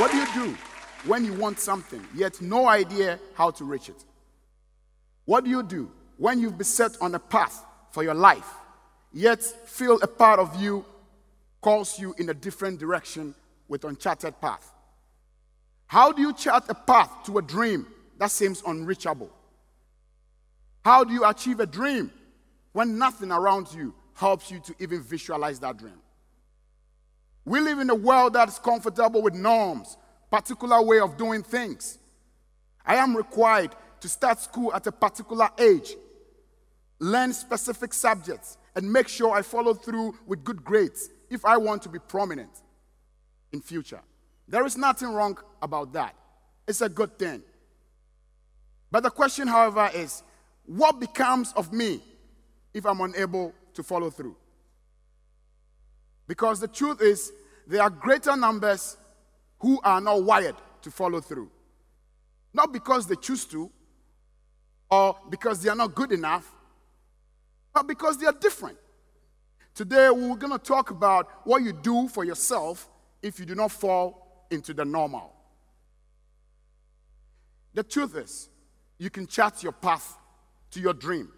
What do you do when you want something, yet no idea how to reach it? What do you do when you've been set on a path for your life, yet feel a part of you calls you in a different direction with uncharted path? How do you chart a path to a dream that seems unreachable? How do you achieve a dream when nothing around you helps you to even visualize that dream? We live in a world that is comfortable with norms, particular way of doing things. I am required to start school at a particular age, learn specific subjects, and make sure I follow through with good grades if I want to be prominent in future. There is nothing wrong about that. It's a good thing. But the question, however, is, what becomes of me if I'm unable to follow through? Because the truth is, there are greater numbers who are not wired to follow through. Not because they choose to, or because they are not good enough, but because they are different. Today, we're going to talk about what you do for yourself if you do not fall into the normal. The truth is, you can chart your path to your dream.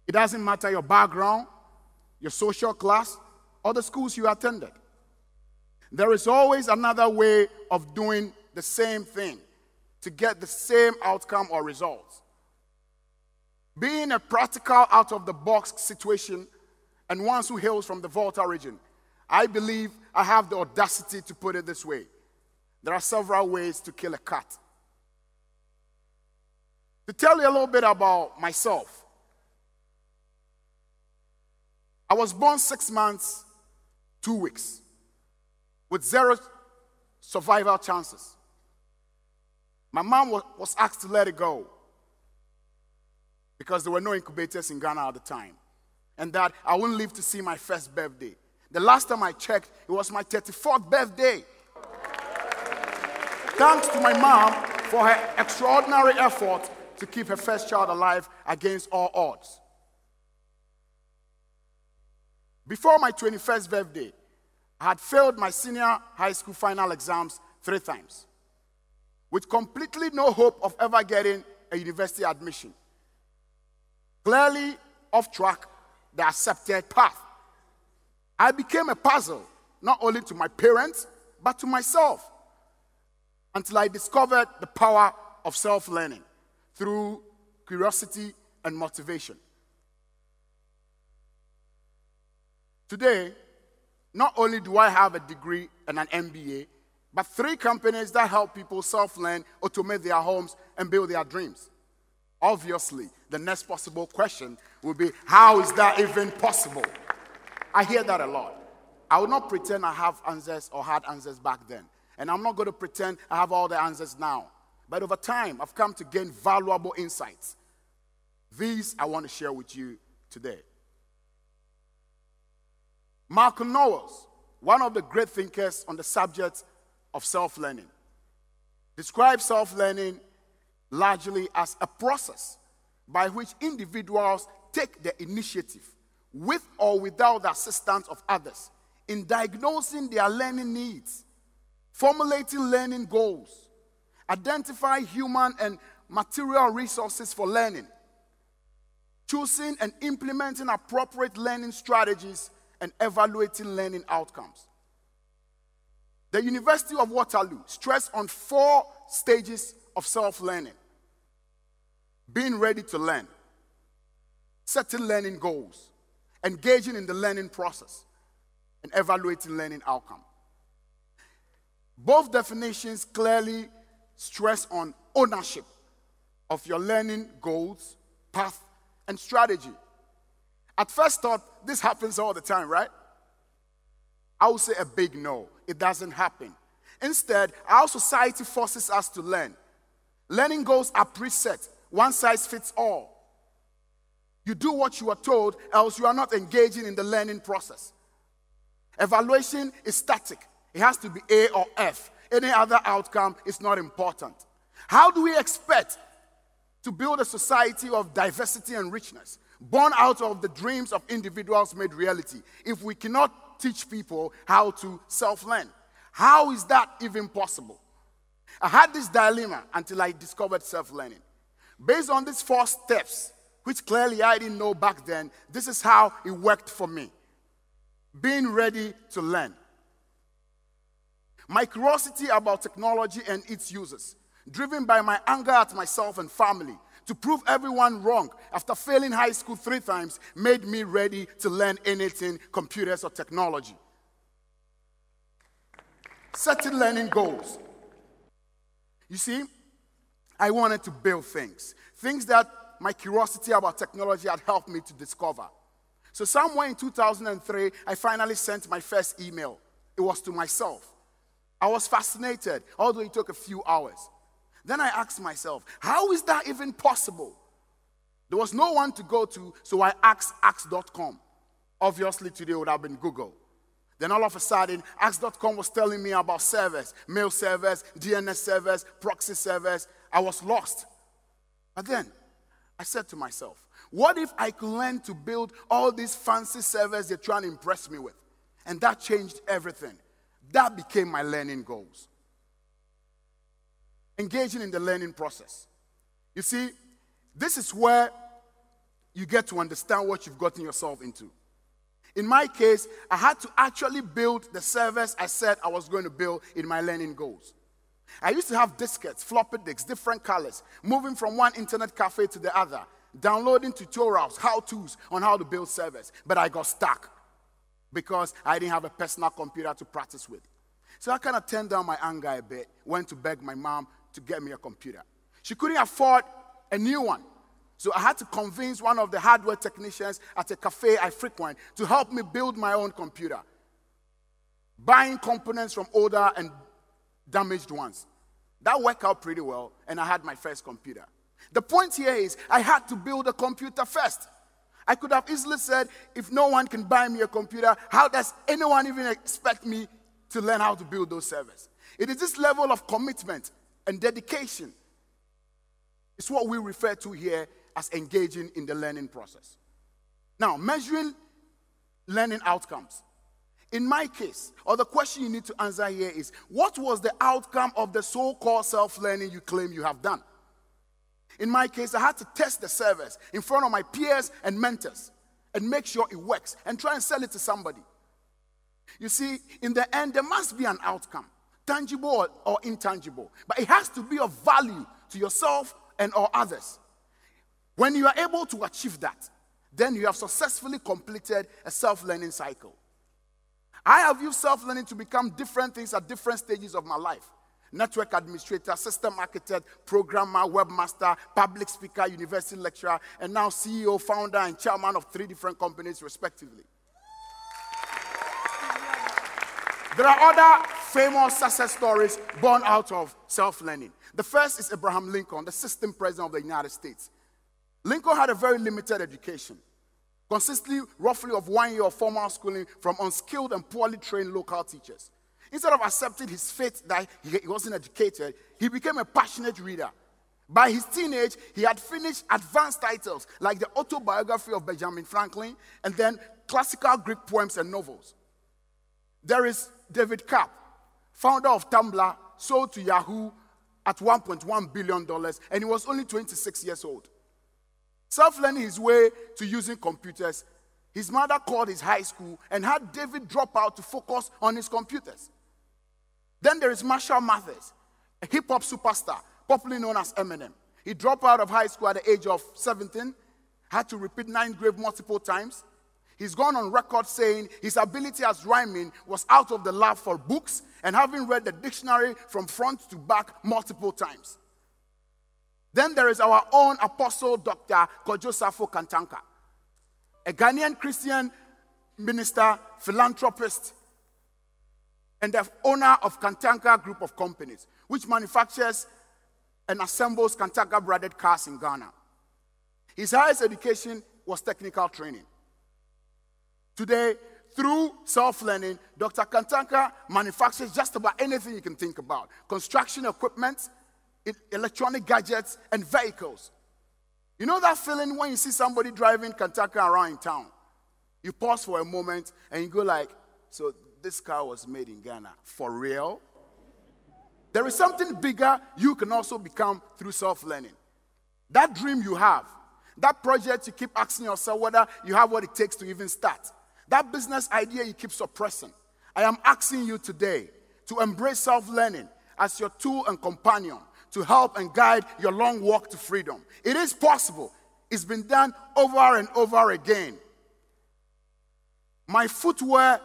It doesn't matter your background, your social class, or the schools you attended. There is always another way of doing the same thing to get the same outcome or results. Being a practical, out-of-the-box situation, and one who hails from the Volta region, I believe I have the audacity to put it this way. There are several ways to kill a cat. To tell you a little bit about myself, I was born 6 months, 2 weeks, with 0 survival chances. My mom was asked to let it go because there were no incubators in Ghana at the time, and that I wouldn't live to see my first birthday. The last time I checked, it was my 34th birthday. Thanks to my mom for her extraordinary effort to keep her first child alive against all odds. Before my 21st birthday, I had failed my senior high school final exams 3 times, with completely no hope of ever getting a university admission. Clearly off track, the accepted path. I became a puzzle, not only to my parents, but to myself, until I discovered the power of self-learning through curiosity and motivation. Today, not only do I have a degree and an MBA, but 3 companies that help people self-learn, automate their homes, and build their dreams. Obviously, the next possible question will be, how is that even possible? I hear that a lot. I will not pretend I have answers or had answers back then. And I'm not going to pretend I have all the answers now. But over time, I've come to gain valuable insights. These I want to share with you today. Malcolm Knowles, one of the great thinkers on the subject of self-learning, describes self-learning largely as a process by which individuals take the initiative, with or without the assistance of others, in diagnosing their learning needs, formulating learning goals, identify human and material resources for learning, choosing and implementing appropriate learning strategies, and evaluating learning outcomes. The University of Waterloo stressed on 4 stages of self-learning: being ready to learn, setting learning goals, engaging in the learning process, and evaluating learning outcome. Both definitions clearly stress on ownership of your learning goals, path, and strategy. At first thought, this happens all the time, right? I would say a big no. It doesn't happen. Instead, our society forces us to learn. Learning goals are preset, one size fits all. You do what you are told, else you are not engaging in the learning process. Evaluation is static. It has to be A or F. Any other outcome is not important. How do we expect to build a society of diversity and richness, born out of the dreams of individuals made reality, if we cannot teach people how to self-learn? How is that even possible? I had this dilemma until I discovered self-learning. Based on these 4 steps, which clearly I didn't know back then, this is how it worked for me. Being ready to learn. My curiosity about technology and its uses, driven by my anger at myself and family, to prove everyone wrong after failing high school 3 times, made me ready to learn anything, computers or technology. Setting learning goals. You see, I wanted to build things that my curiosity about technology had helped me to discover. So somewhere in 2003, I finally sent my first email. It was to myself. I was fascinated, although it took a few hours. Then I asked myself, how is that even possible? There was no one to go to, so I asked ask.com. Obviously, today would have been Google. Then all of a sudden, ask.com was telling me about servers, mail servers, DNS servers, proxy servers. I was lost. But then, I said to myself, what if I could learn to build all these fancy servers they're trying to impress me with? And that changed everything. That became my learning goals. Engaging in the learning process. You see, this is where you get to understand what you've gotten yourself into. In my case, I had to actually build the servers I said I was going to build in my learning goals. I used to have diskettes, floppy disks, different colors, moving from one internet cafe to the other, downloading tutorials, how-tos on how to build servers. But I got stuck because I didn't have a personal computer to practice with. So I kind of turned down my anger a bit, went to beg my mom to get me a computer. She couldn't afford a new one. So I had to convince one of the hardware technicians at a cafe I frequent to help me build my own computer, buying components from older and damaged ones. That worked out pretty well, and I had my first computer. The point here is I had to build a computer first. I could have easily said, if no one can buy me a computer, how does anyone even expect me to learn how to build those servers? It is this level of commitment and dedication. It's what we refer to here as engaging in the learning process. Now, measuring learning outcomes. In my case, or the question you need to answer here is, what was the outcome of the so-called self-learning you claim you have done? In my case, I had to test the servers in front of my peers and mentors and make sure it works and try and sell it to somebody. You see, in the end, there must be an outcome, tangible or intangible, but it has to be of value to yourself and or others. When you are able to achieve that, then you have successfully completed a self-learning cycle. I have used self-learning to become different things at different stages of my life. Network administrator, system architect, programmer, webmaster, public speaker, university lecturer, and now CEO, founder, and chairman of 3 different companies, respectively. There are other famous success stories born out of self-learning. The first is Abraham Lincoln, the 16th president of the United States. Lincoln had a very limited education, consisting roughly of 1 year of formal schooling from unskilled and poorly trained local teachers. Instead of accepting his fate that he wasn't educated, he became a passionate reader. By his teenage, he had finished advanced titles like the autobiography of Benjamin Franklin and then classical Greek poems and novels. There is David Kapp, founder of Tumblr, sold to Yahoo at $1.1 billion, and he was only 26 years old. Self-learning his way to using computers, his mother called his high school and had David drop out to focus on his computers. Then there is Marshall Mathers, a hip-hop superstar, popularly known as Eminem. He dropped out of high school at the age of 17, had to repeat 9th grade multiple times. He's gone on record saying his ability as rhyming was out of the lab for books and having read the dictionary from front to back multiple times. Then there is our own apostle, Dr. Kojo Safo Kantanka, a Ghanaian Christian minister, philanthropist, and the owner of Kantanka Group of Companies, which manufactures and assembles Kantanka-branded cars in Ghana. His highest education was technical training. Today, through self-learning, Dr. Kantanka manufactures just about anything you can think about. Construction equipment, electronic gadgets, and vehicles. You know that feeling when you see somebody driving Kantanka around in town? You pause for a moment and you go like, so this car was made in Ghana. For real? There is something bigger you can also become through self-learning. That dream you have, that project you keep asking yourself whether you have what it takes to even start, that business idea you keep suppressing. I am asking you today to embrace self-learning as your tool and companion to help and guide your long walk to freedom. It is possible. It's been done over and over again. My footwear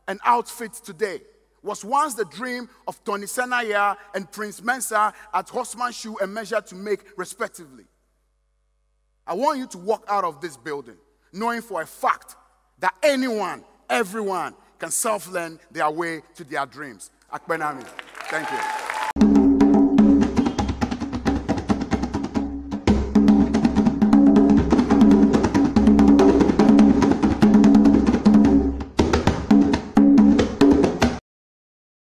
and outfit today was once the dream of Tony SENNA and Prince Mensah at Horseman Shoe and Measure to Make, respectively. I want you to walk out of this building knowing for a fact that anyone, everyone can self-learn their way to their dreams. Akbenami. Thank you.